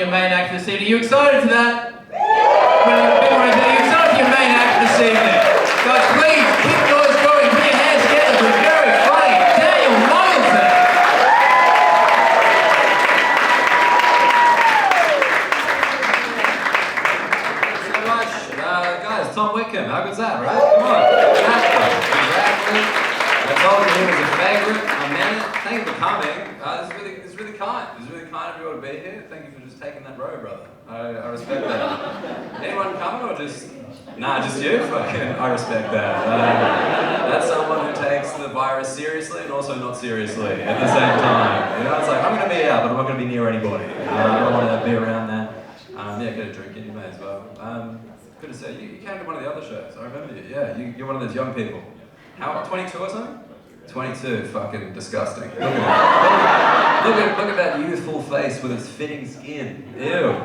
your main act this evening. Are you excited for that? Are you excited for your main act this evening? Guys, please keep the noise going. Put your hands together for a very funny Daniel Muggleton. Thanks so much. Guys, Tom Whitcomb, how good's that, right? Come on. Exactly. I told you he was a favourite. I meant it. Thank you for coming. It's really kind. It's really kind of you all to be here. Thank you for just taking that row, brother. I respect that. Anyone coming or just... Nah, just you? Fucking, I respect that. That's someone who takes the virus seriously and also not seriously at the same time. You know, it's like, I'm going to be out, but I'm not going to be near anybody. I don't want to be around that. Yeah, get a drink in, you may as well. Good to see you. You came to one of the other shows. I remember you. Yeah, you're one of those young people. How, 22 or something? 22, fucking disgusting. Look at that youthful face with its fitting skin. Ew.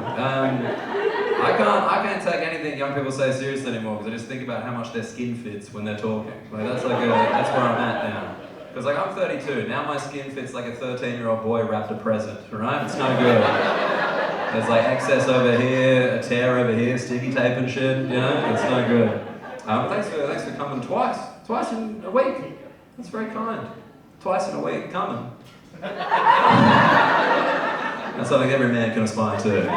I can't take anything young people say seriously anymore because I just think about how much their skin fits when they're talking. Like that's where I'm at now. Because like I'm 32, now my skin fits like a 13-year-old boy wrapped a present, right? It's no good. There's like excess over here, a tear over here, sticky tape and shit, you know? It's no good. Thanks for coming twice in a week. That's very kind. Twice in a week, coming. That's something every man can aspire to. Okay.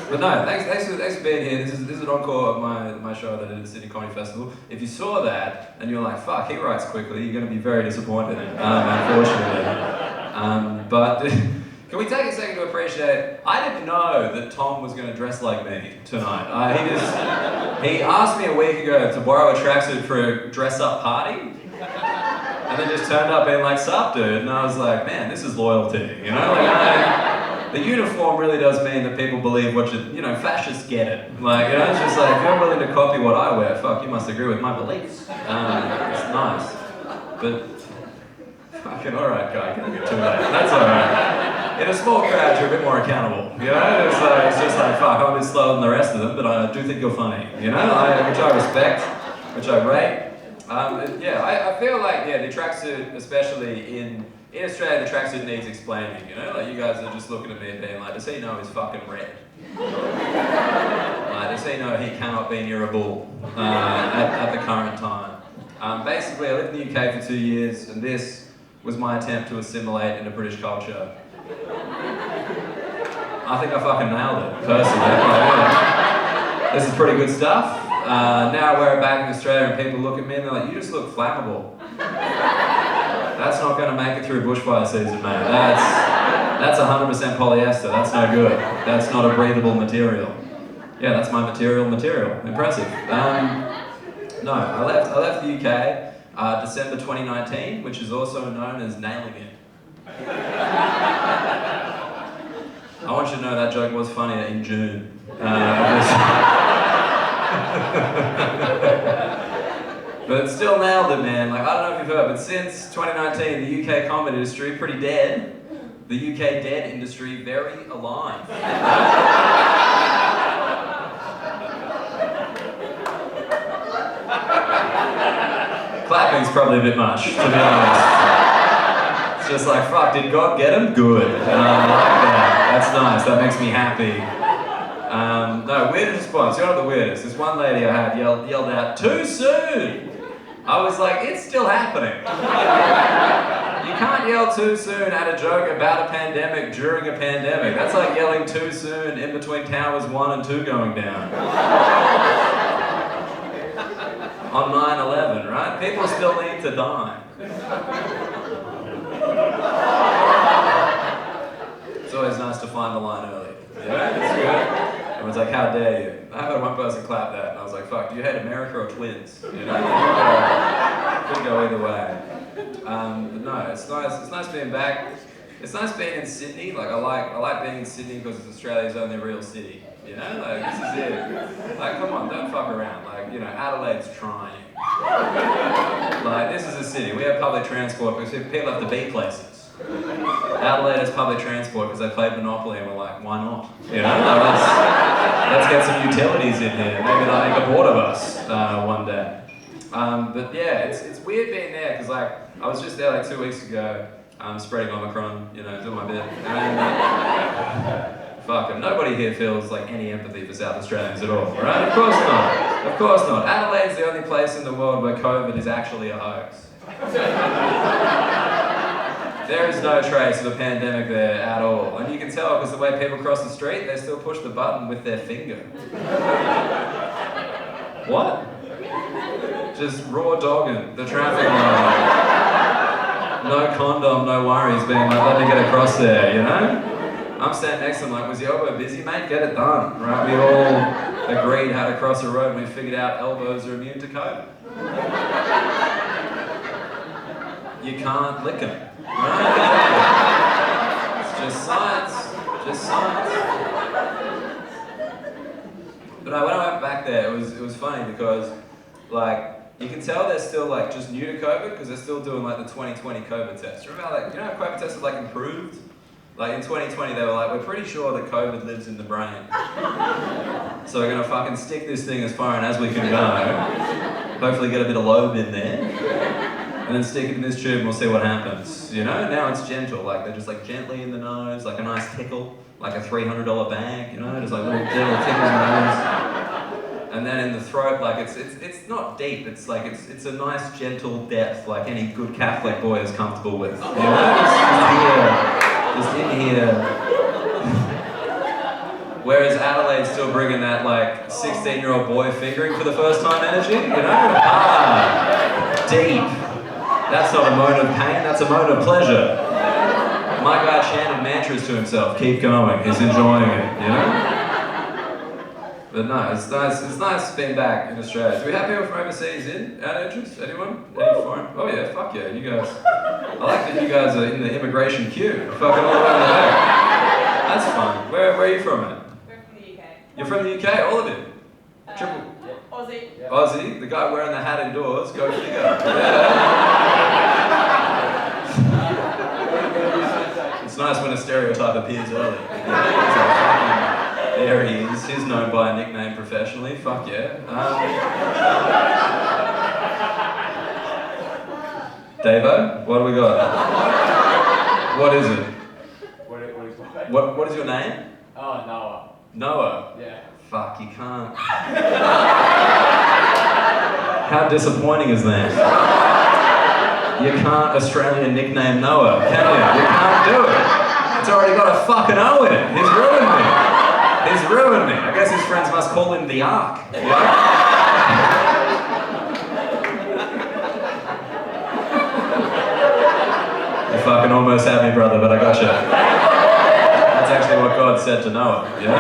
But no, thanks for being here. This is an encore of my show that I did at the Sydney Comedy Festival. If you saw that and you're like, fuck, he writes quickly, you're going to be very disappointed, unfortunately. But can we take a second to appreciate, I didn't know that Tom was going to dress like me tonight. He asked me a week ago to borrow a tracksuit for a dress-up party. And then just turned up being like, sup, dude? And I was like, man, this is loyalty, you know? Like, the uniform really does mean that people believe what you know, fascists get it. Like, you know, it's just like, if you're willing to copy what I wear, fuck, you must agree with my beliefs. It's nice. But, fucking alright, guy, can't get too late. That's alright. In a small crowd, you're a bit more accountable, you know? It's just like, fuck, I'm a bit slower than the rest of them, but I do think you're funny, you know? Which I respect, which I rate. Yeah, I feel like, yeah, the tracksuit, especially in Australia, the tracksuit needs explaining, you know? Like, you guys are just looking at me and being like, does he know he's fucking red? Like, does he know he cannot be near a bull at the current time? Basically, I lived in the UK for 2 years, and this was my attempt to assimilate into British culture. I think I fucking nailed it, personally. Yeah. This is pretty good stuff. Now I wear it back in Australia and people look at me and they're like, you just look flammable. That's not going to make it through bushfire season, mate. That's 100% polyester. That's no good. That's not a breathable material. Yeah, that's my material. Impressive. No, I left the UK December 2019, which is also known as nailing it. I want you to know that joke was funnier in June. But still nailed it, man. Like, I don't know if you've heard, but since 2019, the UK comedy industry pretty dead. The UK dead industry very alive. Clapping's probably a bit much, to be honest. It's just like, fuck, did God get him? Good. I like that. That's nice. That makes me happy. No, weirdest response. You're not the weirdest. This one lady I had yelled out, too soon! I was like, it's still happening. You can't yell too soon at a joke about a pandemic during a pandemic. That's like yelling too soon in between towers 1 and 2 going down. On 9/11, right? People still need to die. It's always nice to find the line early. Yeah, it's good. Everyone's like, how dare you? I had one person clap that, and I was like, fuck, do you hate America or twins? You know, could go either way. But no, it's nice being back. It's nice being in Sydney. Like, I like being in Sydney because it's Australia's only real city. You know, like, this is it. Like, come on, don't fuck around. Like, you know, Adelaide's trying. Like, this is a city. We have public transport because people have to be places. Adelaide has public transport because they played Monopoly and we're like, why not? You know, like, let's get some utilities in here. Maybe they'll make a board of us one day. But yeah, it's weird being there because like I was just there like 2 weeks ago, spreading Omicron, you know, doing my bit. And Fucking nobody here feels like any empathy for South Australians at all, right? Of course not. Of course not. Adelaide's the only place in the world where COVID is actually a hoax. There is no trace of a pandemic there at all. And you can tell because the way people cross the street, they still push the button with their finger. What? Just raw dogging the traffic light. No condom, no worries, being like, let me get across there, you know? I'm standing next to him like, was your elbow busy, mate? Get it done, right? We all agreed how to cross a road and we figured out elbows are immune to COVID. You can't lick them, right? It's just science, just science. But when I went back there, it was funny because, like, you can tell they're still like just new to COVID because they're still doing like the 2020 COVID test. Remember how, like, you know how COVID tests have like improved? Like in 2020 they were like, we're pretty sure that COVID lives in the brain. So we're gonna fucking stick this thing as far in as we can go. Hopefully get a bit of lobe in there. And then stick it in this tube and we'll see what happens. You know, now it's gentle, like they're just like gently in the nose, like a nice tickle, like a $300 bag, you know, just like little gentle tickle in the nose. And then in the throat, like it's not deep, it's like it's a nice gentle depth, like any good Catholic boy is comfortable with. You know, just in here. Whereas Adelaide's still bringing that like 16-year-old boy fingering for the first time energy, you know? Deep. That's not a moan of pain, that's a moan of pleasure. My guy chanted mantras to himself, keep going, he's enjoying it, you know? But no, it's nice being back in Australia. Do we have people from overseas in? Out of interest? Anyone? Any foreign? Oh yeah, fuck yeah, you guys. I like that you guys are in the immigration queue. Fucking all over the back. That's fun. Where are you from, man? We're from the UK. You're from the UK, all of you? Aussie. Yeah. Aussie? The guy wearing the hat indoors, go figure. Yeah. It's nice when a stereotype appears early. There he is. He's known by a nickname professionally. Fuck yeah. Davo, what do we got? What is it? What is your name? Oh, Noah. Noah. Yeah. Fuck, you can't. How disappointing is that? You can't Australian nickname Noah, can you? You can't do it. It's already got a fucking O in it. He's ruined me. He's ruined me. I guess his friends must call him the Ark. You know? You fucking almost had me, brother, but I got you. That's actually what God said to Noah. Yeah?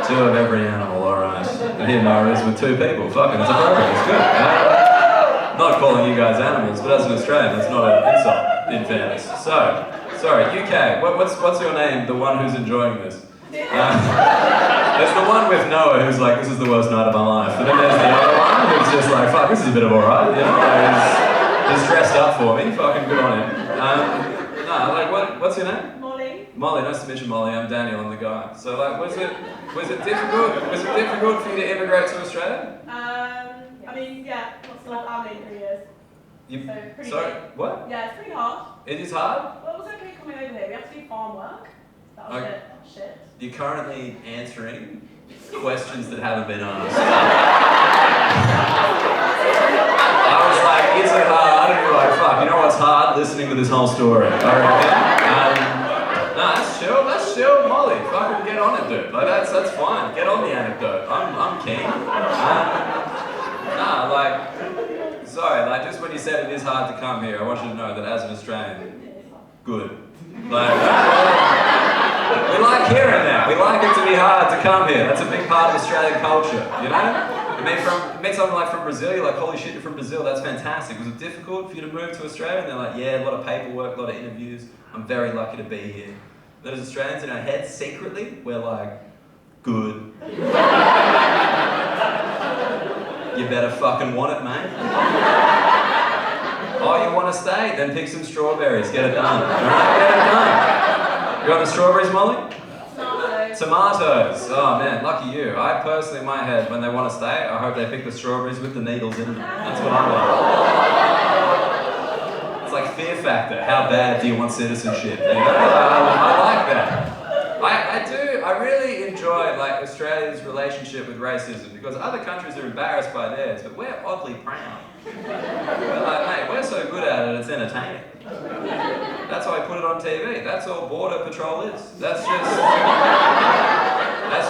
Two of every animal, alright. And here Noah is with two people. Fucking, it's appropriate. It's good. Not calling you guys animals, but as an Australian, that's not an insult, in fairness. So, sorry, UK. What's your name? The one who's enjoying this. There's the one with Noah who's like, this is the worst night of my life. And then there's the other one who's just like, fuck, this is a bit of alright, you know? He's dressed up for me, fucking good on him. What's your name? Molly. Molly, nice to meet you, Molly. I'm Daniel, I'm the guy. So like, was it difficult for you to immigrate to Australia? I mean, yeah, lots of family in 3 years. So pretty big. What? Yeah, it's pretty hard. It is hard? Well, it was okay coming over here. We had to do farm work. That was shit. You're currently answering questions that haven't been asked. I was like, is it hard? And you're like, fuck, you know what's hard? Listening to this whole story. I reckon. No, that's chill, Molly. Fucking get on it, dude. Like that's fine. Get on the anecdote. I'm keen. Sorry, like just when you said it is hard to come here, I want you to know that as an Australian, good. Like, we like hearing that. We like it to be hard to come here. That's a big part of Australian culture, you know? You meet someone like from Brazil, you're like, holy shit, you're from Brazil, that's fantastic. Was it difficult for you to move to Australia? And they're like, yeah, a lot of paperwork, a lot of interviews. I'm very lucky to be here. But as Australians in our heads, secretly, we're like, good. You better fucking want it, mate. Oh, you want to stay? Then pick some strawberries. Get it done. Alright, get it done. You got the strawberries, Molly? Tomatoes. Oh man, lucky you. I personally, in my head, when they want to stay, I hope they pick the strawberries with the needles in them. That's what I want. It's like Fear Factor. How bad do you want citizenship? You know? I like that. I relationship with racism because other countries are embarrassed by theirs, but we're oddly proud. We're like, mate, we're so good at it, it's entertaining. That's why I put it on TV. That's all Border Patrol is. That's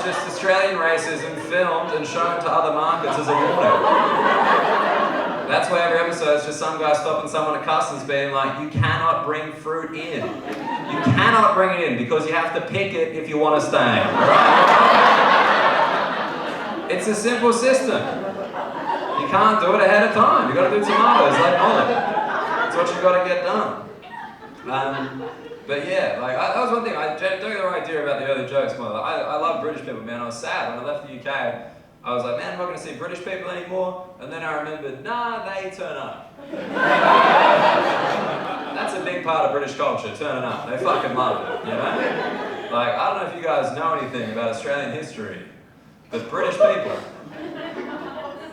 just Australian racism filmed and shown to other markets as a warning. That's why every episode is just some guy stopping someone at customs being like, you cannot bring fruit in. You cannot bring it in because you have to pick it if you want to stay. Right? It's a simple system. You can't do it ahead of time. You've got to do tomatoes like Molly. That's what you've got to get done. But yeah, like that was one thing. I don't get the right idea about the early jokes. More. I love British people, man. I was sad when I left the UK. I was like, man, I'm not going to see British people anymore. And then I remembered, nah, they turn up. That's a big part of British culture, turning up. They fucking love it, you know? Like, I don't know if you guys know anything about Australian history, but British people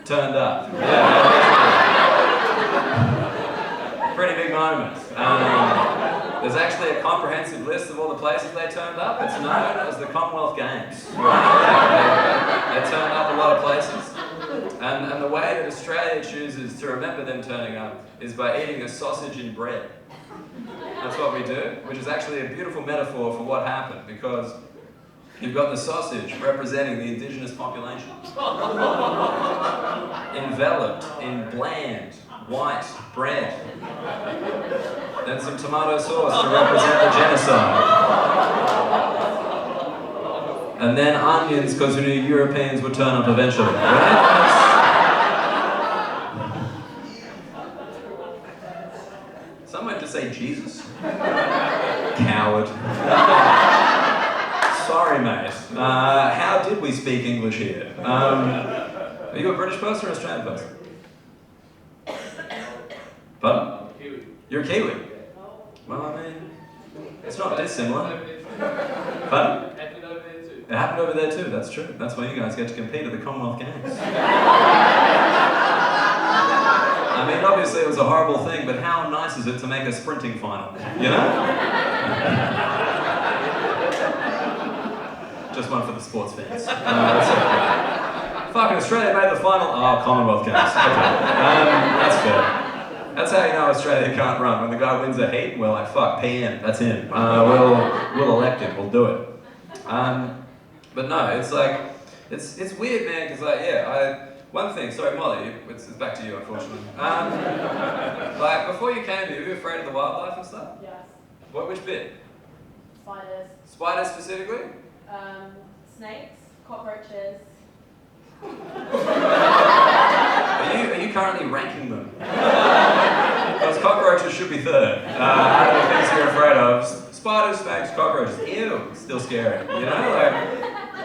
turned up. Yeah. Pretty big moment. There's actually a comprehensive list of all the places they turned up. It's known as the Commonwealth Games. They turned up a lot of places. And the way that Australia chooses to remember them turning up is by eating a sausage in bread. That's what we do, which is actually a beautiful metaphor for what happened, because you've got the sausage representing the indigenous population. Enveloped in bland, white bread. Then some tomato sauce to represent the genocide. And then onions, because we knew Europeans would turn up eventually. Right? Someone to say Jesus. Coward. Sorry, mate. How did we speak English here? Are you a British person or an Australian person? Pardon? You're a Kiwi? Well, I mean, it's not dissimilar. Pardon? It happened over there too, that's true. That's why you guys get to compete at the Commonwealth Games. I mean, obviously it was a horrible thing, but how nice is it to make a sprinting final, you know? Just one for the sports fans. That's okay. Fucking Australia made the final. Oh, Commonwealth Games. Okay. That's fair. That's how you know Australia can't run. When the guy wins a heat, we're like, fuck, PM, that's him. We'll elect him, we'll do it. But no, it's like, it's weird, man, because like, yeah, one thing, sorry, Molly, it's back to you, unfortunately. Like, before you came here, were you afraid of the wildlife and stuff? Yes. Which bit? Spiders. Spiders specifically? Snakes, cockroaches. Are you currently ranking them? Because cockroaches should be third. Out of the things you're afraid of, spiders, snakes, cockroaches. Ew, still scary. You know, like,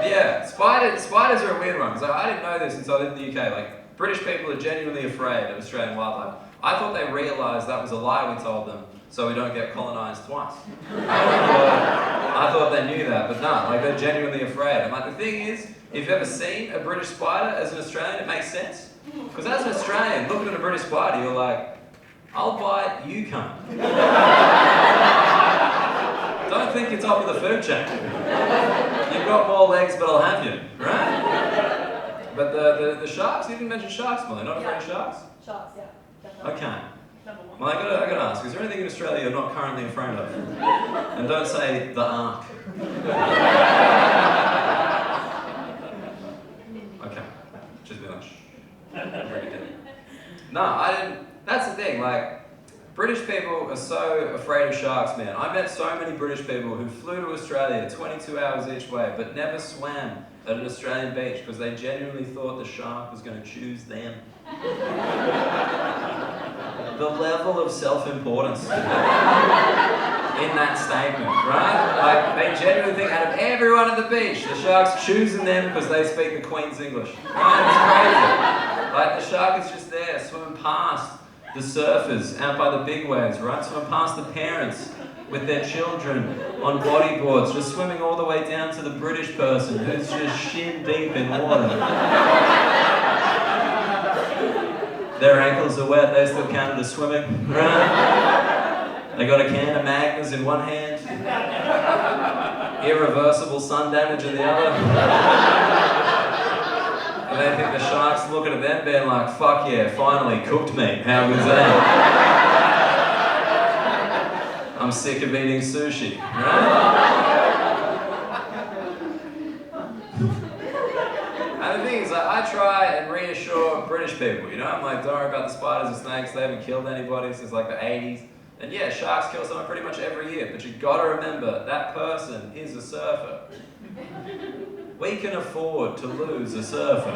yeah, spiders are a weird one. Because I didn't know this until I lived in the UK. Like, British people are genuinely afraid of Australian wildlife. I thought they realised that was a lie we told them, so we don't get colonised twice. I thought they knew that, but no, like they're genuinely afraid. And like the thing is, if you've ever seen a British spider as an Australian, it makes sense. Because as an Australian, looking at a British spider, you're like, I'll bite, you can't. Don't think you're top of the food chain. You've got more legs, but I'll have you, right? But the sharks, you didn't mention sharks, Molly. Not afraid of sharks? Sharks, yeah. Definitely. Okay. Number one. Well, I gotta ask, is there anything in Australia you're not currently afraid of? And don't say the Ark. Okay. Just be like, shh. No, I didn't. That's the thing, like, British people are so afraid of sharks, man. I met so many British people who flew to Australia 22 hours each way, but never swam at an Australian beach because they genuinely thought the shark was going to choose them. The level of self-importance in that statement, right? Like, they genuinely think out of everyone at the beach, the shark's choosing them because they speak the Queen's English. Right? It's crazy. Like, the shark is just there, swimming past the surfers out by the big waves, right? Swimming past the parents with their children on bodyboards, just swimming all the way down to the British person who's just shin deep in water. Their ankles are wet, they still counted as swimming, right? They got a can of Magners in one hand, irreversible sun damage in the other. And they think the shark's looking at them being like, fuck yeah, finally, cooked meat, how good's that? I'm sick of eating sushi, right? And the thing is, like, I try and reassure British people, you know? I'm like, don't worry about the spiders and snakes, they haven't killed anybody since like the 80s. And yeah, sharks kill someone pretty much every year, but you've got to remember, that person is a surfer. We can afford to lose a surfer.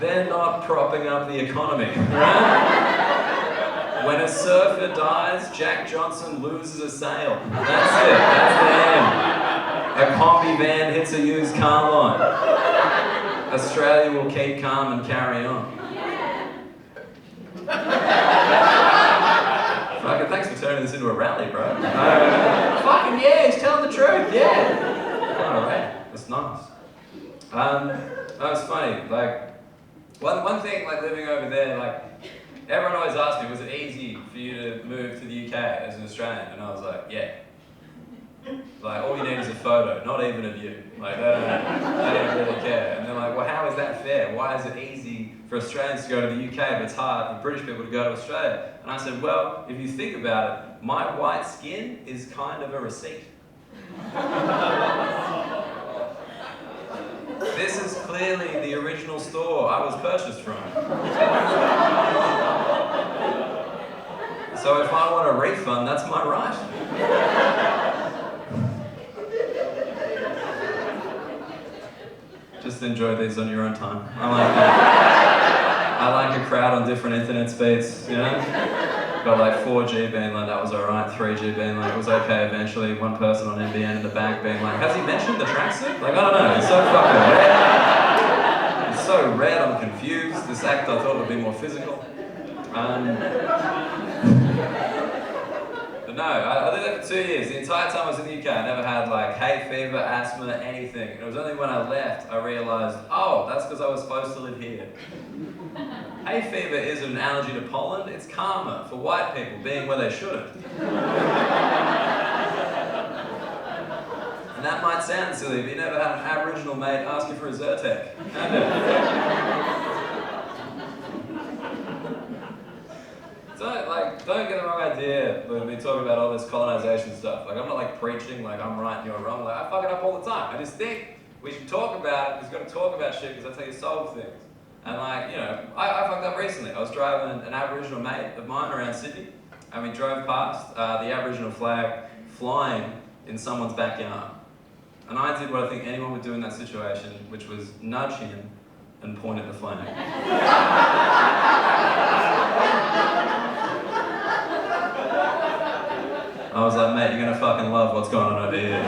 They're not propping up the economy, right? When a surfer dies, Jack Johnson loses a sail. That's it, that's the end. A combi van hits a used car line. Australia will keep calm and carry on. Fucking thanks for turning this into a rally, bro. Fucking yeah, he's telling the truth, yeah. Alright, that's nice. That was funny, like, one thing, like, living over there, like, everyone always asks me, was it easy for you to move to the UK as an Australian? And I was like, yeah. Like, all you need is a photo, not even of you. Like, they don't really care. And they're like, well, how is that fair? Why is it easy for Australians to go to the UK, but it's hard for British people to go to Australia? And I said, well, if you think about it, my white skin is kind of a receipt. This is clearly the original store I was purchased from. So if I want a refund, that's my right. Just enjoy these on your own time. I like that. I like a crowd on different internet speeds, you know? Got like 4G being like, that was alright, 3G being like, it was okay eventually, one person on NBN in the back being like, has he mentioned the tracksuit? Like, I don't know, it's so fucking red. It's so red, I'm confused. This act I thought would be more physical. But no, I did that for 2 years. The entire time I was in the UK, I never had like hay fever, asthma, anything. It was only when I left I realised, oh, that's because I was supposed to live here. Hay fever isn't an allergy to pollen, it's karma for white people being where they shouldn't. And that might sound silly, but you never had an Aboriginal mate ask you for a Zyrtec. Don't get the wrong idea when we talk about all this colonisation stuff. Like, I'm not like preaching like I'm right and you're wrong. Like, I fuck it up all the time. I just think we should talk about it. We've got to talk about shit because that's how you solve things. And like, you know, I fucked up recently. I was driving an Aboriginal mate of mine around Sydney, and we drove past the Aboriginal flag flying in someone's backyard. And I did what I think anyone would do in that situation, which was nudge him and point at the flag. I was like, mate, you're gonna fucking love what's going on over here.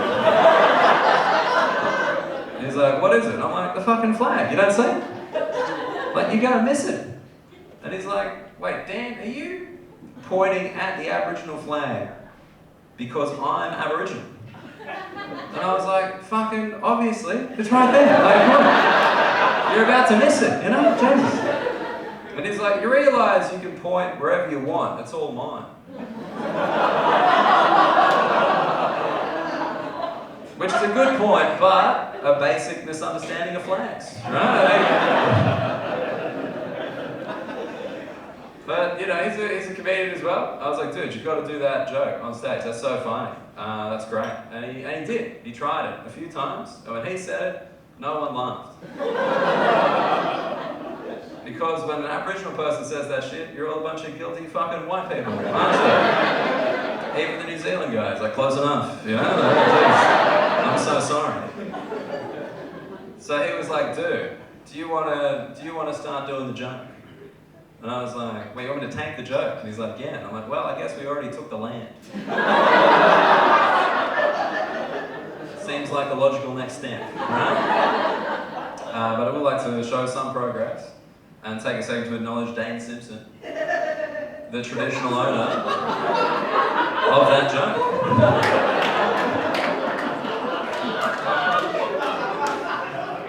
He's like, what is it? I'm like, the fucking flag, you don't see? Like, you're gonna miss it. And he's like, wait, Dan, are you pointing at the Aboriginal flag because I'm Aboriginal? And I was like, fucking, obviously, it's right there. Like, look, you're about to miss it, you know? Jesus. And he's like, you realise you can point wherever you want, it's all mine. Which is a good point, but a basic misunderstanding of flags, right? But, you know, he's a comedian as well. I was like, dude, you've got to do that joke on stage. That's so funny. That's great. And he did. He tried it a few times. And when he said it, no one laughed. Because when an Aboriginal person says that shit, you're all a bunch of guilty fucking white people, aren't you? Even the New Zealand guys, like, close enough, you know? I'm so sorry. So he was like, dude, do you want to start doing the joke? And I was like, wait, you want me to take the joke? And he's like, yeah. And I'm like, well, I guess we already took the land. Seems like the logical next step, right? But I would like to show some progress and take a second to acknowledge Dane Simpson, the traditional owner of that joke.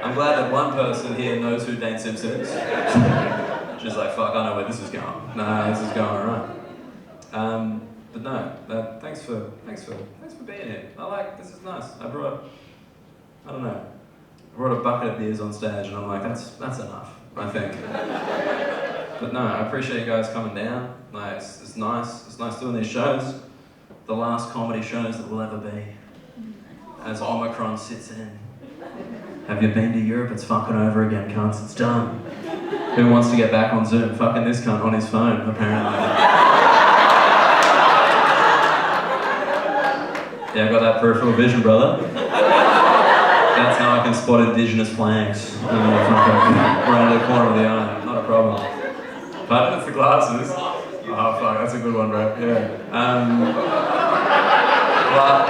I'm glad that one person here knows who Dane Simpson is. Just like, fuck, I know where this is going. Nah, this is going alright. But no, thanks for being here. This is nice. I don't know. brought a bucket of beers on stage, and I'm like, that's enough, I think. But no, I appreciate you guys coming down. Like, it's nice. It's nice doing these shows. The last comedy shows that will ever be. As Omicron sits in. Have you been to Europe? It's fucking over again, cunts. It's done. Who wants to get back on Zoom? Fucking this cunt on his phone, apparently. Yeah, I got that peripheral vision, brother. That's how I can spot indigenous flags. Right in the corner of the eye. Not a problem. Pardon? It's the glasses. Oh fuck, that's a good one, bro. Yeah.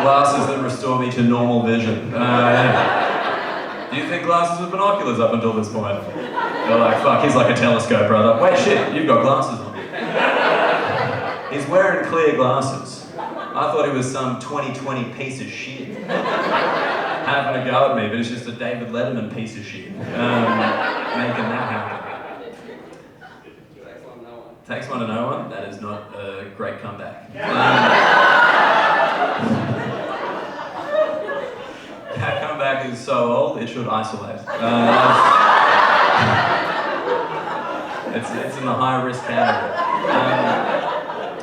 Glasses that restore me to normal vision. Yeah. Do you think glasses with binoculars up until this point? They're like, fuck, he's like a telescope, brother. Wait, shit, you've got glasses on. He's wearing clear glasses. I thought he was some 2020 piece of shit. Having a go at me, but it's just a David Letterman piece of shit. Making that happen. Takes one to know one. That is not a great comeback. That comeback is so old, it should isolate. It's in the high risk category.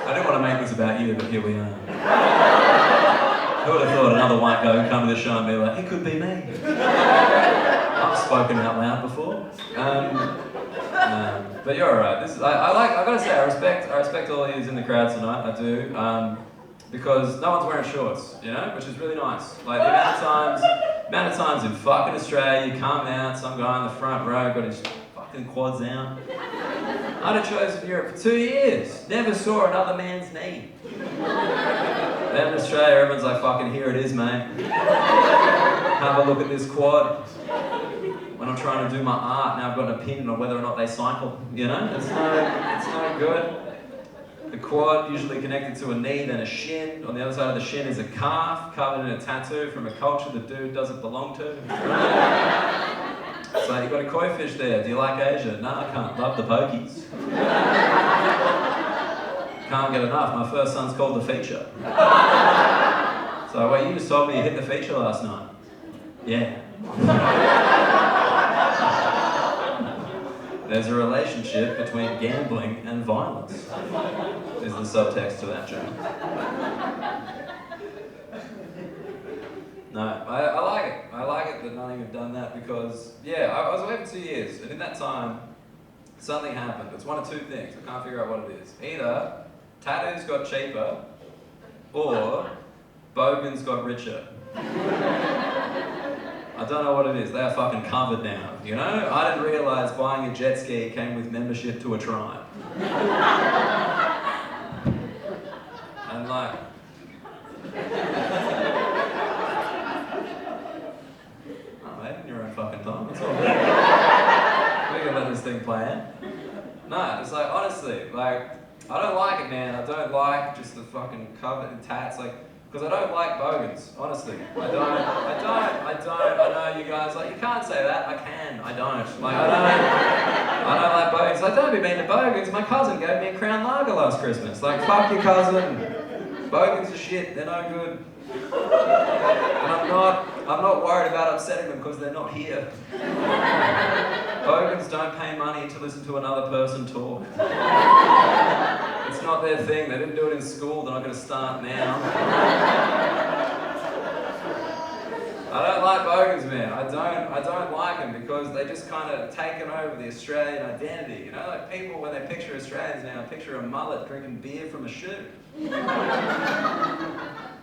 I didn't want to make this about you, but here we are. Who would have thought another white guy would come to the show and be like, it could be me. I've spoken out loud before. But you're alright. I gotta say, I respect all of you in the crowd tonight. I do, because no one's wearing shorts, you know, which is really nice. Like the amount of times in fucking Australia, you come out, some guy in the front row got his fucking quads out. I'd have chosen Europe for 2 years. Never saw another man's knee. Then in Australia, everyone's like, fucking here it is, mate. Have a look at this quad. When I'm trying to do my art, now I've got an opinion on whether or not they cycle, you know? It's no good. The quad usually connected to a knee, then a shin. On the other side of the shin is a calf, covered in a tattoo from a culture the dude doesn't belong to. So you've got a koi fish there. Do you like Asia? No, I can't. Love the pokies. Can't get enough. My first son's called The Feature. So wait, you just told me you hit the feature last night? Yeah. There's a relationship between gambling and violence, is the subtext to that joke. No, I like it. I like it that none of you have done that because, yeah, I was away for 2 years, and in that time, something happened. It's one of two things. I can't figure out what it is. Either tattoos got cheaper, or bogans got richer. I don't know what it is. They are fucking covered now, you know? I didn't realise buying a jet ski came with membership to a tribe. And like... Oh, mate, in your own fucking time. It's all good. We can let this thing play out. No, it's like, honestly, like, I don't like it, man. I don't like just the fucking covered in tats, like... Because I don't like bogans, honestly. I know you guys, like, you can't say that. I can, I don't. Like, I don't like bogans. Like, don't be mean to bogans. My cousin gave me a Crown Lager last Christmas. Like, fuck your cousin. Bogans are shit, they're no good. And I'm not worried about upsetting them because they're not here. Bogans don't pay money to listen to another person talk. It's not their thing. They didn't do it in school. They're not going to start now. I don't like bogans, man. I don't like them because they just kind of taken over the Australian identity. You know, like people when they picture Australians now, picture a mullet drinking beer from a shoe.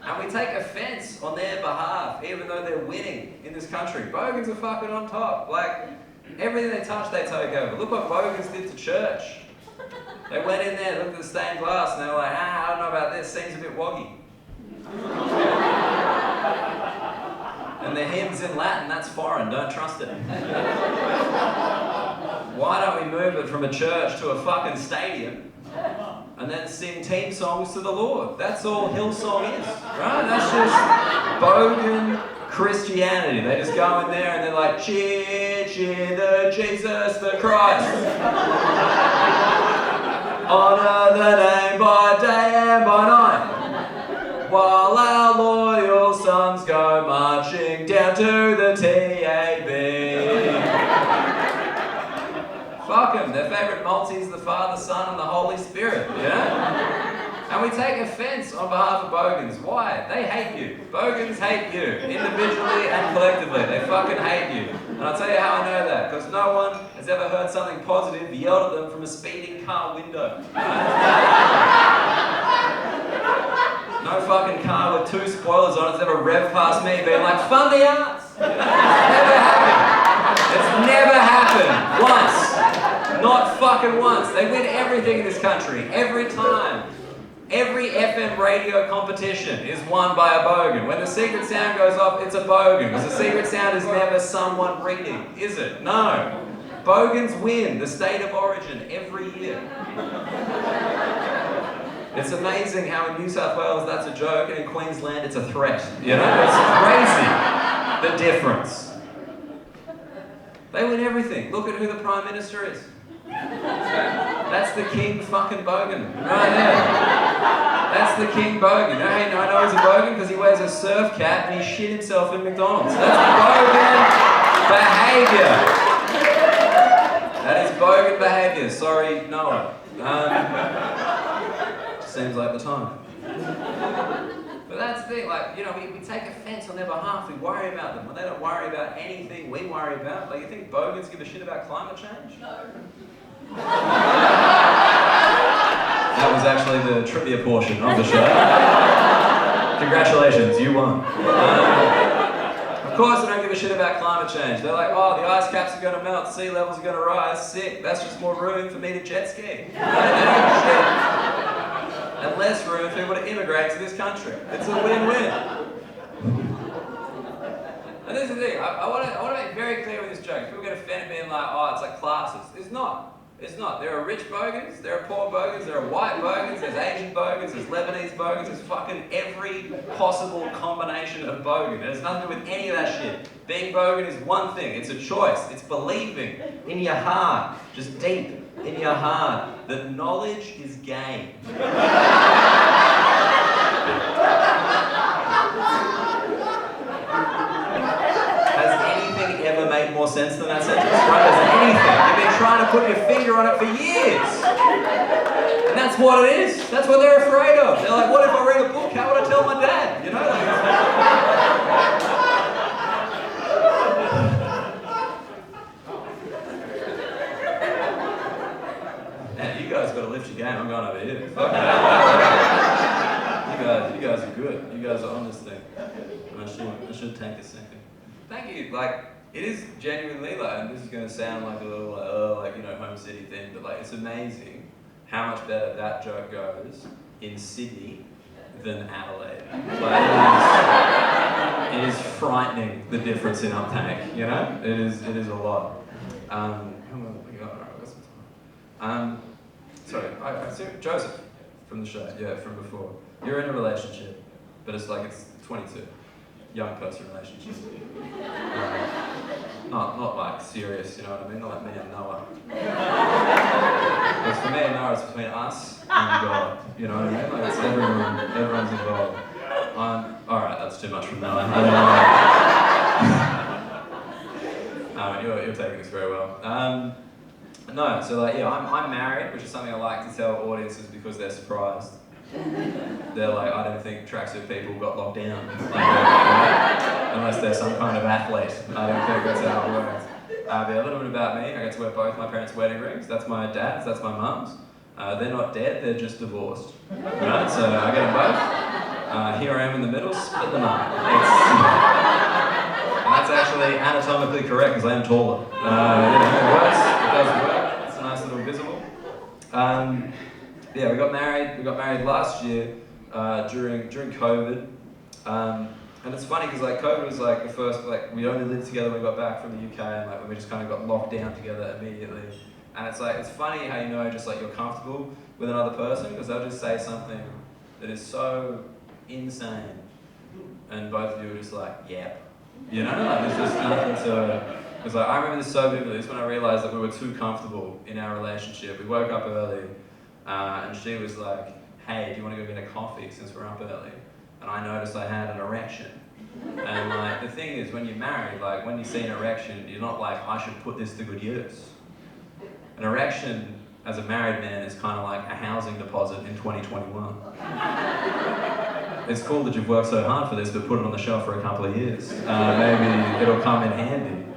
And we take offence on their behalf, even though they're winning in this country. Bogans are fucking on top. Like, everything they touch, they take over. Look what bogans did to church. They went in there, looked at the stained glass, and they were like, I don't know about this, seems a bit woggy. And the hymn's in Latin, that's foreign, don't trust it. Why don't we move it from a church to a fucking stadium and then sing team songs to the Lord? That's all Hillsong is, right? That's just bogan Christianity. They just go in there and they're like, cheer, cheer the Jesus the Christ. Honour the name by day and by night, while our loyal sons go marching down to the TAB. Father, Son, and the Holy Spirit, you know? And we take offense on behalf of bogans. Why? They hate you. Bogans hate you, individually and collectively. They fucking hate you. And I'll tell you how I know that, because no one has ever heard something positive yelled at them from a speeding car window. No fucking car with 2 spoilers on it's ever revved past me being like, fund the arts! It's never happened once. Not fucking once. They win everything in this country, every time. Every FM radio competition is won by a bogan. When the secret sound goes off, it's a bogan. Because the secret sound is never someone reading, is it? No. Bogans win the state of origin every year. It's amazing how in New South Wales that's a joke and in Queensland it's a threat. You know, it's crazy, the difference. They win everything. Look at who the Prime Minister is. That's the King fucking Bogan, right there. That's the King Bogan. You know how I know he's a Bogan? Because he wears a surf cap and he shit himself in McDonald's. That's Bogan behaviour. That is Bogan behaviour. Sorry, Noah. Seems like the time. But that's the thing, like, you know, we take offense on their behalf, we worry about them. When they don't worry about anything we worry about, like, you think bogans give a shit about climate change? No. That was actually the trivia portion of the show. Congratulations, you won. Of course they don't give a shit about climate change. They're like, oh, the ice caps are going to melt, sea levels are going to rise, sick, that's just more room for me to jet ski. They don't give a shit. And less room for people to immigrate to this country. It's a win-win. And this is the thing, I want to make very clear with this joke. People get offended being like, oh, it's like classes. It's not. It's not. There are rich bogans, there are poor bogans, there are white bogans, there's Asian bogans, there's Lebanese bogans, there's fucking every possible combination of bogan. It has nothing to do with any of that shit. Being bogan is one thing. It's a choice. It's believing in your heart, just deep in your heart, that knowledge is gain. Has anything ever made more sense than that sentence? Right? Has anything? You've been trying to put your finger on it for years. And that's what it is. That's what they're afraid of. They're like, what if I read a book? How would I tell my dad? You know? Man, you guys got to lift your game. I'm going over here. Fuck you guys are good. You guys are on this thing. And I should take a second. Thank you. Like, it is genuinely like, and this is going to sound like a little like you know, home city thing, but like, it's amazing how much better that joke goes in Sydney than Adelaide. Like, it is frightening the difference in uptake. You know, it is a lot. Sorry, I see Joseph from the show, yeah, from before. You're in a relationship, but it's 22. Young person relationship. Not like serious, you know what I mean? Not like me and Noah. Because for me and Noah, it's between us and God. You know what I mean? Like, it's everyone's involved. Alright, that's too much from Noah. I don't know. You're taking this very well. No, so like, yeah, I'm married, which is something I like to tell audiences because they're surprised. They're like, I don't think tracksuit people got locked down. Unless they're some kind of athlete. I don't think that's how it works. But a little bit about me, I get to wear both my parents' wedding rings. That's my dad's, that's my mum's. They're not dead, they're just divorced. Right? So I get them both. Here I am in the middle, split them up. And that's actually anatomically correct because I am taller. It works, it does work. It's a nice little visible. Yeah, we got married last year during COVID. And it's funny because like COVID was like the first, like we only lived together when we got back from the UK and like when we just kind of got locked down together immediately. And it's like, it's funny how you know just like you're comfortable with another person because they'll just say something that is so insane and both of you are just like, yep. You know, like there's just nothing to, because like I remember this so vividly, this is when I realised that we were too comfortable in our relationship. We woke up early and she was like, hey, do you want to go get a coffee since we're up early? And I noticed I had an erection. And like, the thing is, when you're married, like when you see an erection, you're not like, I should put this to good use. An erection as a married man is kind of like a housing deposit in 2021. It's cool that you've worked so hard for this, but put it on the shelf for a couple of years. Maybe it'll come in handy.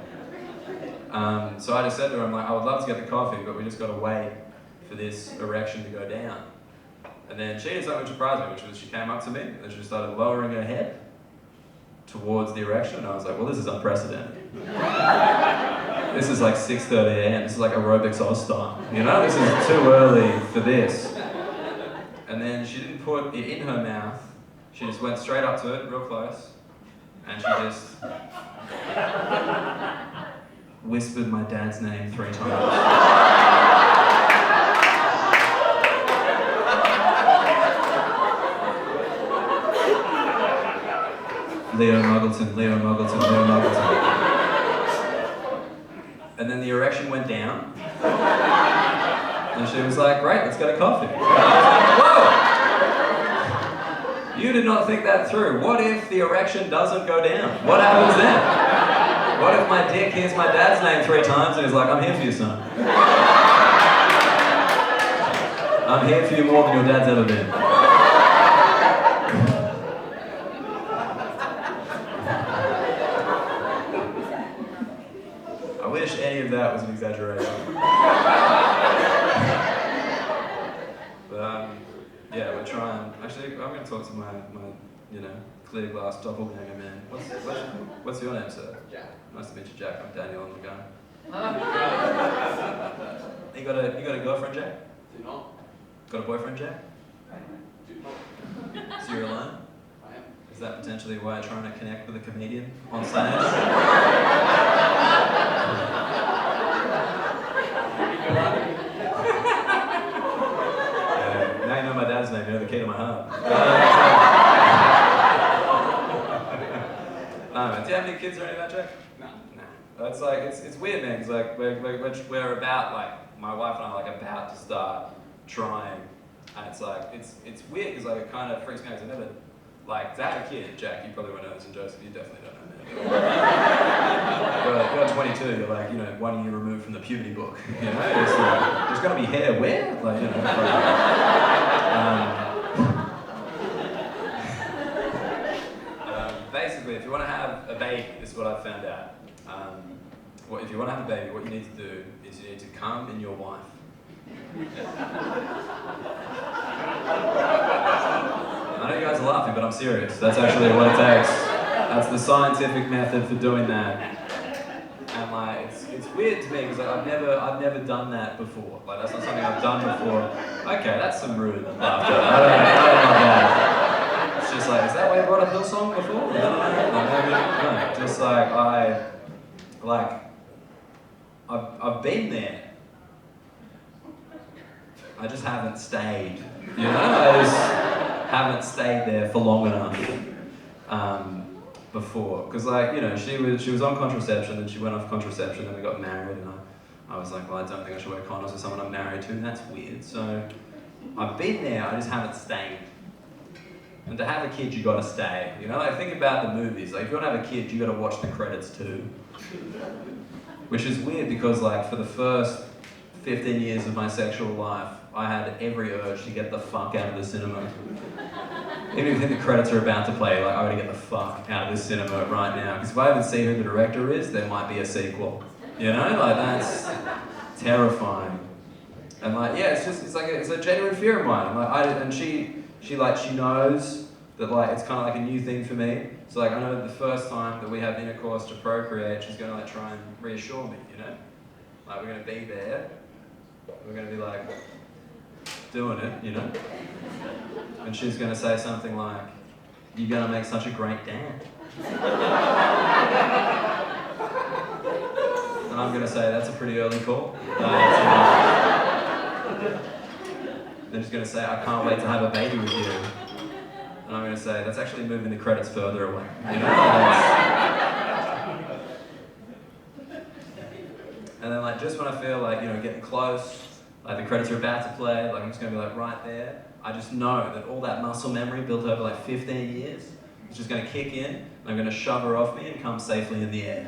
So I just said to her, I'm like, I would love to get the coffee, but we just got to wait for this erection to go down. And then she did something which surprised me, which was she came up to me and she started lowering her head towards the erection, and I was like, well, this is unprecedented. This is like 6:30 a.m. This is like aerobics Oz style. You know, this is too early for this. And then she didn't put it in her mouth. She just went straight up to it, real close, and she just whispered my dad's name 3 times. Leo Muggleton, Leo Muggleton, Leo Muggleton. And then the erection went down. And she was like, great, let's get a coffee. And I was like, whoa! You did not think that through. What if the erection doesn't go down? What happens then? What if my dick hears my dad's name 3 times and he's like, I'm here for you, son. I'm here for you more than your dad's ever been. I wish any of that was an exaggeration. But yeah, we're trying. Actually, I'm going to talk to my clear glass doppelganger man. What's your name, sir? Jack. Nice to meet you, Jack. I'm Daniel. I'm the guy. You got a girlfriend, Jack? Do not. Got a boyfriend, Jack? Do not. So you're alone? I am. Is that potentially why you're trying to connect with a comedian on stage? Now you know my dad's name, you know the key to my heart. Do you have any kids or anything like that, Jack? No. No. It's like, it's weird, man, because like, we're about, like, my wife and I are like about to start trying, and it's like, it's weird, because like, it kind of freaks me out, because I never, like, to have a kid, Jack, you probably won't know this, and Joseph, you definitely don't know, man. You're 22, you're like, 1 year removed from the puberty book, you know, it's like, there's gonna be hair where? Like, basically, if you want to have a baby, this is what I've found out. If you want to have a baby, what you need to do is you need to come in your wife. I know you guys are laughing, but I'm serious. That's actually what it takes. That's the scientific method for doing that. And like, it's weird to me because like, I've never done that before. Like that's not something I've done before. Okay, that's some rude laughter. I don't know that. It's just like, is that why you brought up Hillsong before? No. Just like I've been there. I just haven't stayed. You know, I just haven't stayed there for long enough before. Because like, she was on contraception and she went off contraception and we got married and I was like, well, I don't think I should wear condoms with someone I'm married to, and that's weird. So I've been there, I just haven't stayed. And to have a kid, you gotta stay. Like think about the movies. Like if you wanna have a kid, you gotta watch the credits too. Which is weird because like for the first 15 years of my sexual life, I had every urge to get the fuck out of the cinema. Even if you think the credits are about to play, like I gotta get the fuck out of the cinema right now. Because if I haven't seen who the director is, there might be a sequel. Like that's terrifying. And like, yeah, it's a genuine fear of mine. Like she knows that like it's kind of like a new thing for me. So like I know the first time that we have intercourse to procreate, she's gonna like try and reassure me, Like we're gonna be there. We're gonna be like doing it, And she's gonna say something like, "You're gonna make such a great dad." And I'm gonna say, "That's a pretty early call." Then she's gonna say, "I can't wait to have a baby with you." And I'm gonna say, "That's actually moving the credits further away." And then like just when I feel like, getting close, like the credits are about to play, like I'm just gonna be like right there. I just know that all that muscle memory built over like 15 years is just gonna kick in, and I'm gonna shove her off me and come safely in the air.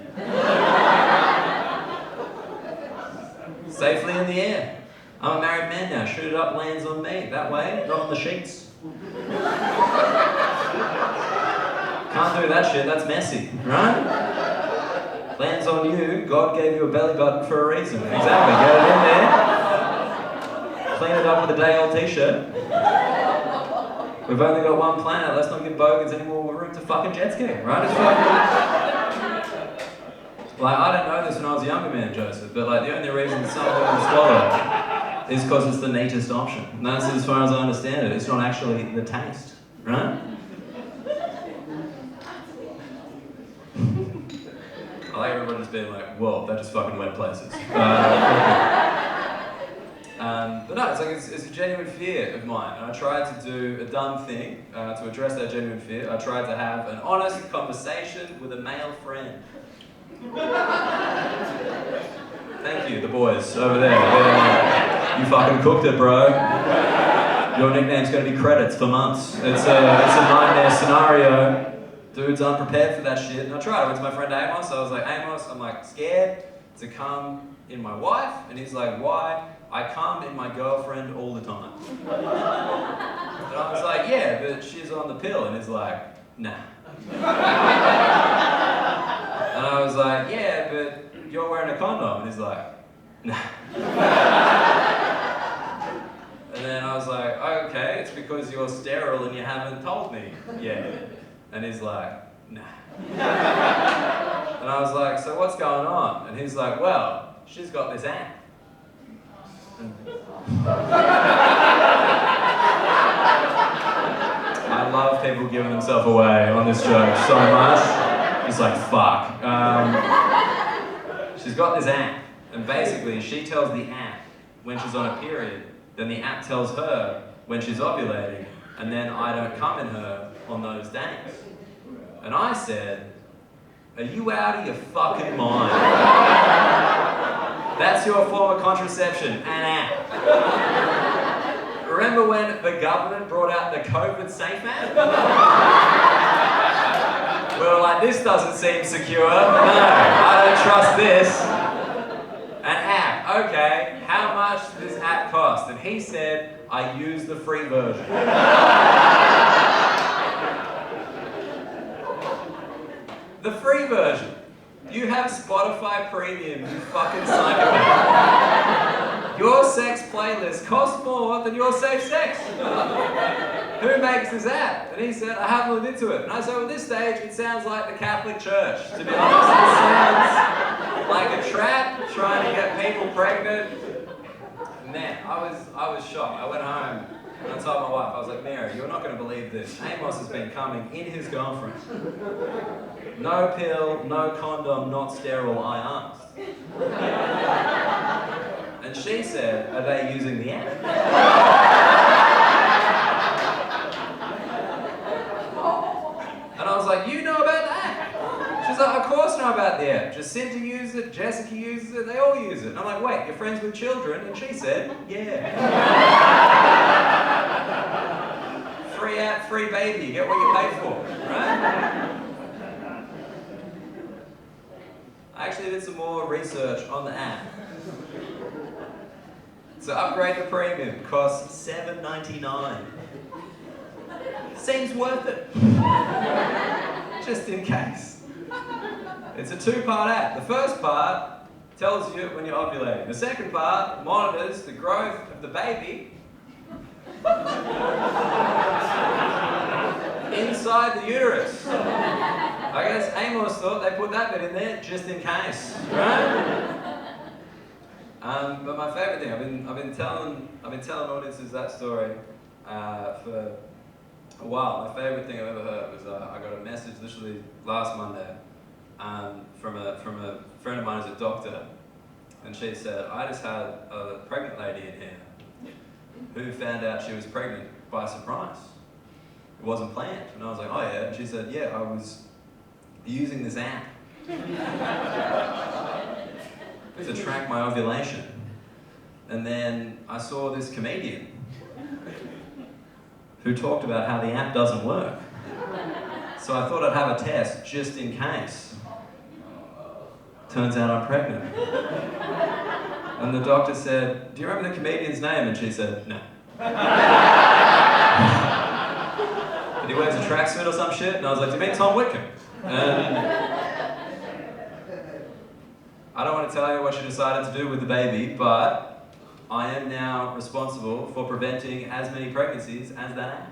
Safely in the air. I'm a married man now. Shoot it up lands on me. That way, not on the sheets. Can't do that shit. That's messy, right? Lands on you. God gave you a belly button for a reason. Exactly. Get it in there. Clean it up with a day-old t-shirt. We've only got one planet. Let's not give bogans any more room to fucking jet ski, right? It's fucking... Like, I didn't know this when I was a younger man, Joseph, but like the only reason some women swallow is because it's the neatest option. And that's as far as I understand it. It's not actually the taste, right? I like everybody just being like, whoa, that just fucking went places. But no, it's a genuine fear of mine. And I tried to do a dumb thing to address that genuine fear. I tried to have an honest conversation with a male friend. Thank you, the boys over there. You fucking cooked it, bro. Your nickname's going to be credits for months. It's a nightmare scenario. Dude's unprepared for that shit. And I tried. I went to my friend Amos. I was like, Amos, I'm like scared to come in my wife. And he's like, why? I come in my girlfriend all the time. And I was like, yeah, but she's on the pill. And he's like, nah. And I was like, yeah, but you're wearing a condom. And he's like, nah. And then I was like, okay, it's because you're sterile and you haven't told me yet. And he's like, nah. And I was like, so what's going on? And he's like, well, she's got this app. I love people giving themselves away on this joke so much. It's like, fuck. She's got this app, and basically she tells the app when she's on a period, then the app tells her when she's ovulating, and then I don't come in her on those days. And I said, are you out of your fucking mind? That's your form of contraception, an app. Remember when the government brought out the COVID Safe app? We were like, this doesn't seem secure. No, I don't trust this. An app, okay, how much does this app cost? And he said, I use the free version. The free version. You have Spotify Premium, you fucking psychopath. Your sex playlist costs more than your safe sex. Who makes this app? And he said, I haven't looked into it. And I said, well, at this stage, it sounds like the Catholic Church. To be honest, it sounds like a trap trying to get people pregnant. Man, I was shocked. I went home and I told my wife, I was like, Mary, you're not going to believe this. Amos has been coming in his girlfriend. No pill, no condom, not sterile, I asked. And she said, are they using the app? And I was like, you know about that? She's like, of course I know about the app. Jacinta uses it, Jessica uses it, they all use it. And I'm like, wait, you're friends with children? And she said, yeah. Free app, free baby, you get what you pay for, right? I actually did some more research on the app. So upgrade the premium, costs $7.99. Seems worth it. Just in case. It's a two-part app. The first part tells you when you're ovulating. The second part monitors the growth of the baby inside the uterus. I guess Amos thought they put that bit in there just in case, right? But my favourite thing, I've been telling audiences that story for a while. My favourite thing I've ever heard was I got a message literally last Monday from a friend of mine who's a doctor, and she said, I just had a pregnant lady in here who found out she was pregnant by surprise. It wasn't planned. And I was like, oh yeah. And she said, yeah, I was using this app to track my ovulation. And then I saw this comedian who talked about how the app doesn't work. So I thought I'd have a test just in case. Turns out I'm pregnant. And the doctor said, do you remember the comedian's name? And she said, no. But he wears a tracksuit or some shit, and I was like, do you mean Tom Whitcomb? And I don't want to tell you what she decided to do with the baby, but I am now responsible for preventing as many pregnancies as that.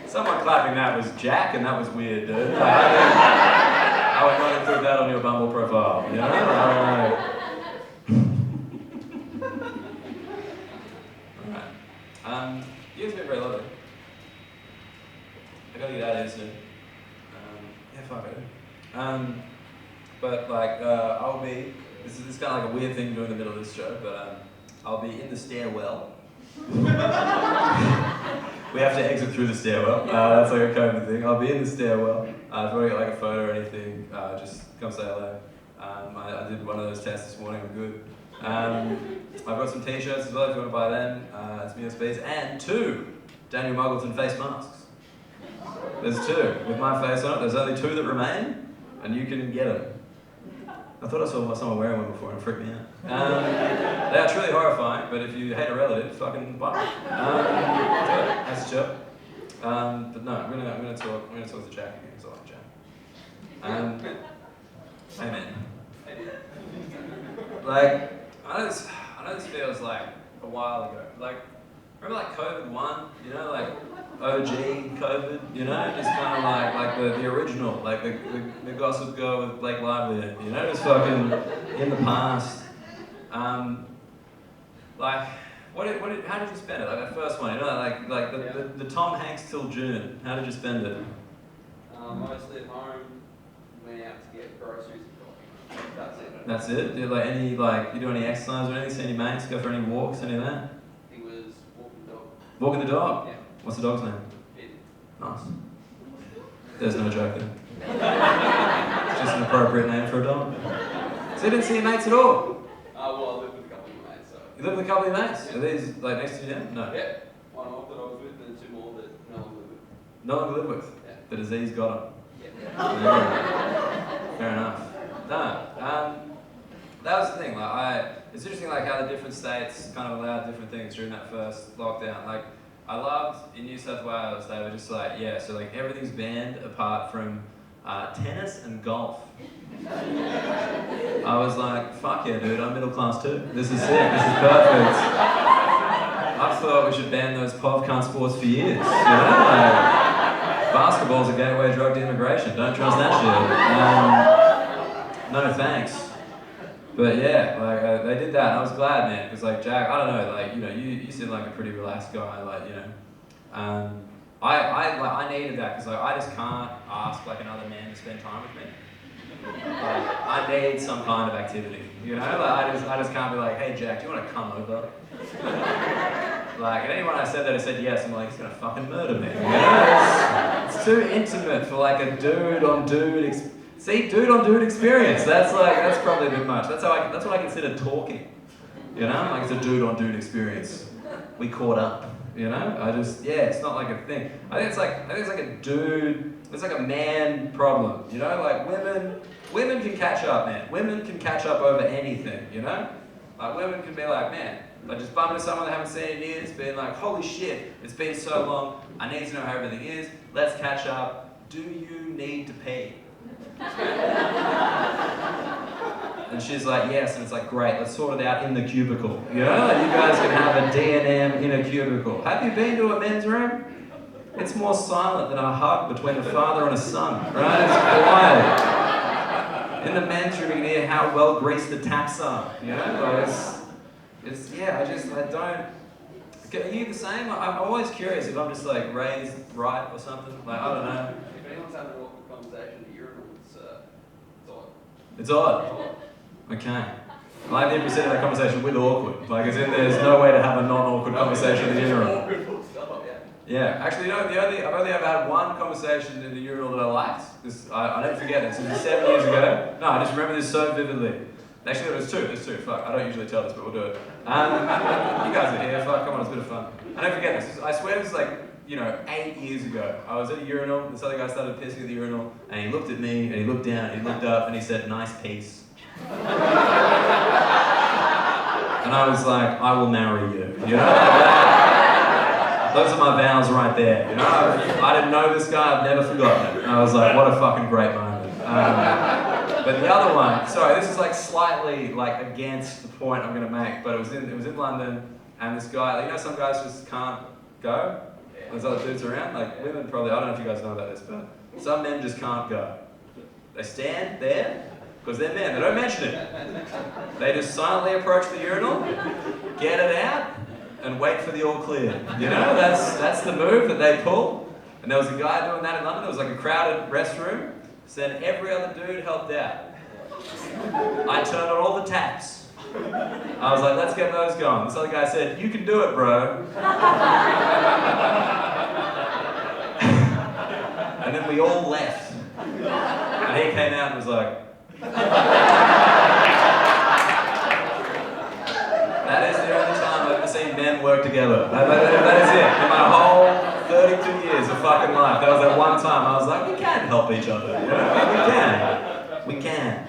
Someone clapping that was Jack, and that was weird, dude. Like, I would not include that on your Bumble profile, you know? Alright. You guys have been very lovely. I gotta get out of here soon. Yeah, fuck it. But like, I'll be, this is kind of like a weird thing to do in the middle of this show, but I'll be in the stairwell. We have to exit through the stairwell. That's like a COVID thing. I'll be in the stairwell. If you want to get like a photo or anything, just come say hello. I did one of those tests this morning. I'm good. I've got some t-shirts as well if you want to buy them. It's me space and 2 Daniel Muggleton face masks. There's 2 with my face on it. There's only 2 that remain, and you can get them. I thought I saw someone wearing one before and it freaked me out. They are truly horrifying, but if you hate a relative, fucking buy them. That's a joke. But no, I'm gonna talk to Jack again, because I like Jack. Hey man. Like, I know this feels like a while ago. Like, remember like COVID-1, you know, like OG COVID, you know, just kind of like the original, like the Gossip Girl with Blake Lively, you know, just fucking in the past. Like, how did you spend it? Like that first one, you know, like the Tom Hanks till June. How did you spend it? Mostly at home, went out to get groceries and coffee. That's it. That's it? Do you do any exercise or anything? See any mates? Go for any walks? Any of that? He was walking the dog. Walking the dog? Yeah. What's the dog's name? It. Nice. There's no joke there. It's just an appropriate name for a dog. So you didn't see your mates at all? Well, I live with a couple of mates, so. You live with a couple of mates? Yeah. Are these like next to you now? No. Yeah. One off that I was with, and 2 more that no longer live with. No longer live with? Yeah. The disease got it. Yeah. Fair enough. No. That was the thing. It's interesting, like how the different states kind of allowed different things during that first lockdown. Like, I loved in New South Wales. They were just like, yeah, so like everything's banned apart from tennis and golf. I was like, fuck yeah, dude. I'm middle class too. This is sick. This is perfect. I thought we should ban those POV sports for years. You know, like, basketball's a gateway drug to immigration. Don't trust that shit. No thanks. But yeah, like they did that, and I was glad, man, because like Jack, I don't know, like, you know, you seem like a pretty relaxed guy, like, you know, I needed that because like I just can't ask like another man to spend time with me. Like, I need some kind of activity, you know. Like I just can't be like, hey Jack, do you want to come over? Like, and anyone I said that, I said yes, I'm like, he's gonna fucking murder me. You know? It's too intimate for like a dude on dude experience. That's probably a bit much. That's what I consider talking. You know, like it's a dude on dude experience. We caught up. You know, it's not like a thing. I think it's like a dude. It's like a man problem. You know, like women can catch up, man. Women can catch up over anything. You know, like women can be like, man, like just bump into someone they haven't seen in years, being like, holy shit, it's been so long. I need to know how everything is. Let's catch up. Do you need to pee? And she's like, yes, and it's like, great, let's sort it out in the cubicle. You know, like you guys can have a D&M in a cubicle. Have you been to a men's room? It's more silent than a hug between a father and a son, right? It's quiet. In the men's room, you can hear how well greased the taps are, you know? Like I don't... Are you the same? I'm always curious if I'm just like raised right or something. Like, I don't know. If anyone's having an awkward conversation at the urinal, it's odd. It's odd? Okay. I like the percent of that conversation with awkward. Like, as in there's no way to have a non-awkward conversation in the urinal. Yeah, actually, you know, I've only ever had one conversation in the urinal that I liked. I don't forget it. This was 7 years ago. No, I just remember this so vividly. Actually, there's two. Fuck, I don't usually tell this, but we'll do it. You guys are here. Fuck, come on, it's a bit of fun. I don't forget this. I swear this is like 8 years ago. I was at a urinal, this other guy started pissing at the urinal, and he looked at me, and he looked down, and he looked up, and he said, "Nice piece." And I was like, "I will marry you." Those are my vows right there. I didn't know this guy, I've never forgotten it. I was like, what a fucking great moment. But the other one, sorry, this is like slightly like against the point I'm gonna make, but it was in London, and this guy, some guys just can't go. There's other dudes around, like women probably, I don't know if you guys know about this, but some men just can't go. They stand there, because they're men, they don't mention it. They just silently approach the urinal, get it out, and wait for the all clear. That's the move that they pull. And there was a guy doing that in London. It was like a crowded restroom. So then every other dude helped out. I turned on all the taps. I was like, let's get those going. This other guy said, "You can do it, bro." And then we all left. And he came out and was like, that is the only time I've ever seen men work together. That is it. In my whole 32 years of fucking life, that was that one time I was like, we can help each other. We can.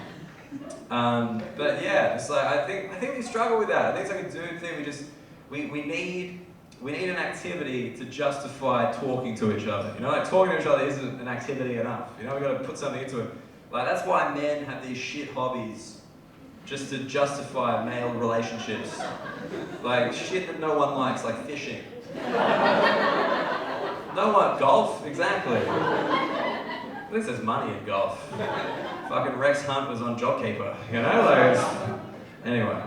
But yeah, it's like I think we struggle with that. I think it's like a dude thing. We need an activity to justify talking to each other. Like talking to each other isn't an activity enough. We got to put something into it. Like that's why men have these shit hobbies. Just to justify male relationships. Like shit that no one likes, like fishing. No one, golf, exactly. At least there's money in golf. Fucking Rex Hunt was on JobKeeper, Anyway.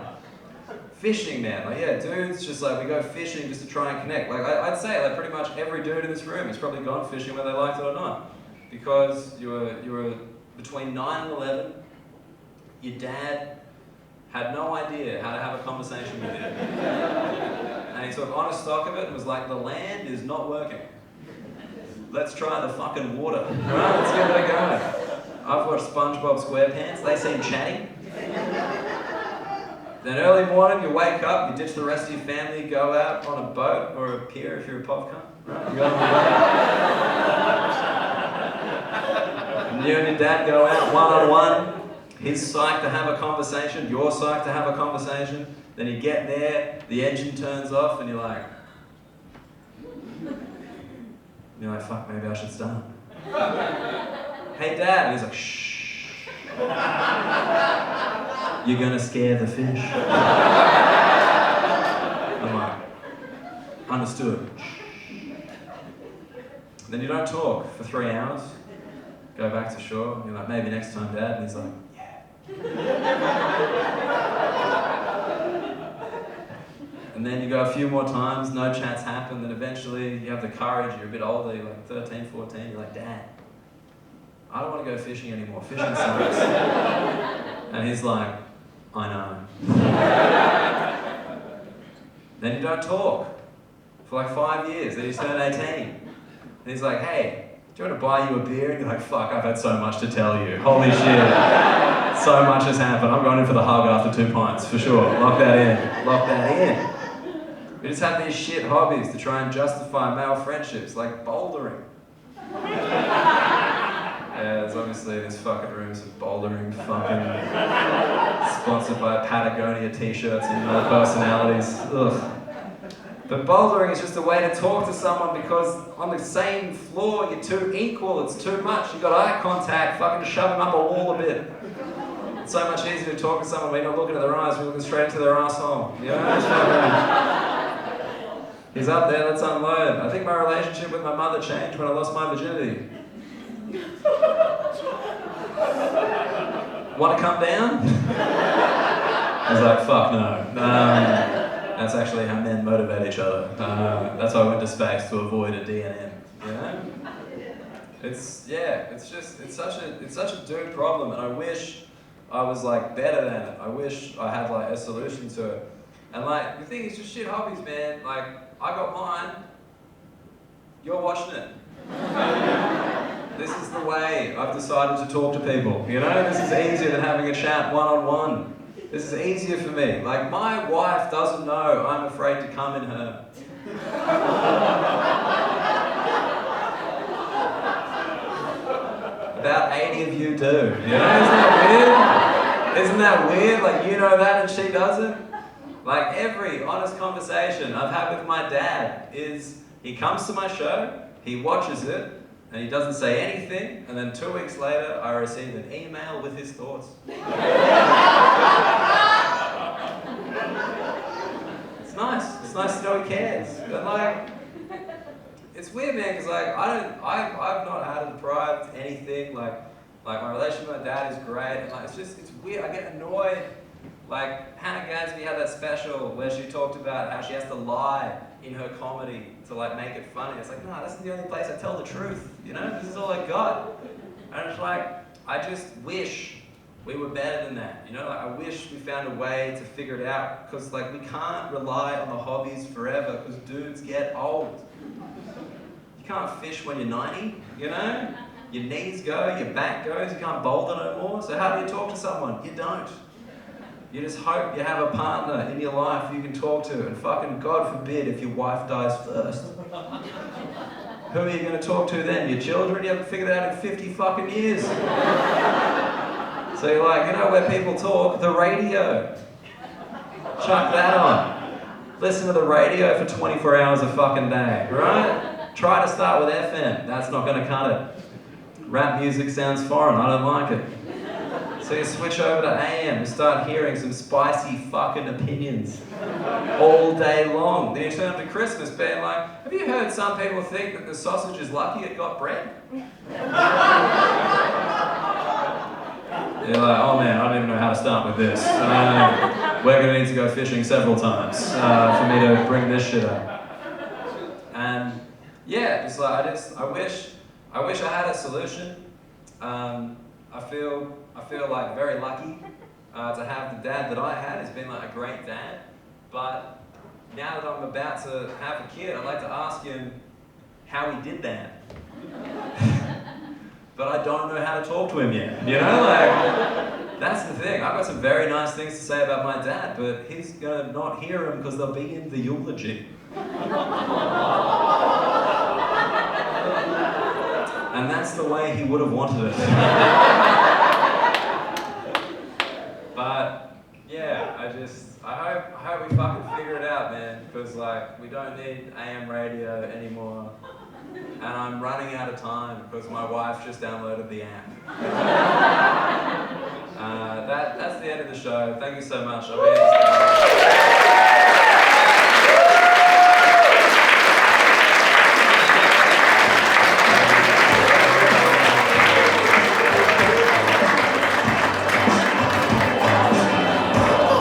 Fishing, man, dudes just we go fishing just to try and connect. I'd say pretty much every dude in this room has probably gone fishing whether they liked it or not. Because you were between 9 and 11, your dad had no idea how to have a conversation with you. And he took honest stock of it and was like, the land is not working. Let's try the fucking water. Right, let's give it a go. I've watched SpongeBob SquarePants, they seem chatty. Then early morning, you wake up, you ditch the rest of your family, go out on a boat or a pier if you're a pop cunt. Right? You go on the boat. And you and your dad go out one-on-one. He's psyched to have a conversation, you're psyched to have a conversation, then you get there, the engine turns off, and you're like, fuck, maybe I should start. Hey Dad, and he's like, shh. You're gonna scare the fish. I'm like, understood. Then you don't talk for 3 hours, go back to shore, you're like, maybe next time Dad, and he's like, and then you go a few more times, no chats happen, then eventually you have the courage, you're a bit older, you're like 13, 14, you're like, Dad, I don't want to go fishing anymore, fishing sucks. And he's like, I know. Then you don't talk for 5 years, then you turn 18. And he's like, hey, do you want to buy you a beer? And you're like, fuck, I've had so much to tell you. Holy shit. So much has happened. I'm going in for the hug after 2 pints, for sure. Lock that in. Lock that in. We just have these shit hobbies to try and justify male friendships, like bouldering. Yeah, there's obviously this fucking rooms of bouldering fucking sponsored by Patagonia t-shirts and other personalities. Ugh. But bouldering is just a way to talk to someone because on the same floor you're too equal, it's too much. You've got eye contact, fucking shove them up a wall a bit. It's so much easier to talk to someone when you're not looking at their eyes, you're looking straight into their asshole. He's up there, let's unload. I think my relationship with my mother changed when I lost my virginity. Want to come down? I was like, fuck no. That's actually how men motivate each other. That's why I went to space, to avoid a DNM. It's such a dude problem, and I wish I was better than it. I wish I had a solution to it. And the thing is just shit hobbies, man. I got mine. You're watching it. This is the way I've decided to talk to people. This is easier than having a chat one-on-one. This is easier for me. My wife doesn't know I'm afraid to come in her. do. You know, isn't that weird? Isn't that weird? Like, you know that and she doesn't? Like, every honest conversation I've had with my dad is, he comes to my show, he watches it, and he doesn't say anything, and then 2 weeks later, I receive an email with his thoughts. It's nice. It's nice to know he cares. But like, it's weird, man, because like, I've not had a deprived anything. Like my relationship with my dad is great. And like, it's weird. I get annoyed. Like, Hannah Gadsby had that special where she talked about how she has to lie in her comedy to like make it funny. It's like, no, this is the only place I tell the truth, you know? This is all I got. And it's like, I just wish we were better than that, you know? Like, I wish we found a way to figure it out, because like, we can't rely on the hobbies forever, because dudes get old. You can't fish when you're 90, you know? Your knees go, your back goes, you can't boulder no more. So how do you talk to someone? You don't. You just hope you have a partner in your life you can talk to, and fucking God forbid if your wife dies first. Who are you going to talk to then? Your children? You haven't figured it out in 50 fucking years. So you're like, you know where people talk? The radio. Chuck that on. Listen to the radio for 24 hours a fucking day, right? Try to start with FM. That's not going to cut it. Rap music sounds foreign. I don't like it. So you switch over to AM and start hearing some spicy fucking opinions all day long. Then you turn up to Christmas being like, have you heard some people think that the sausage is lucky it got bread? You're like, oh man, I don't even know how to start with this. We're going to need to go fishing several times for me to bring this shit up. And yeah, just like, I wish I had a solution. I feel like very lucky to have the dad that I had. He's been like a great dad. But now that I'm about to have a kid, I'd like to ask him how he did that. But I don't know how to talk to him yet. You know, like, that's the thing. I've got some very nice things to say about my dad, but he's gonna not hear them because they'll be in the eulogy. And that's the way he would have wanted it. But yeah, I hope we fucking figure it out, man, because like, we don't need AM radio anymore. And I'm running out of time because my wife just downloaded the app. That's the end of the show. Thank you so much. I'll be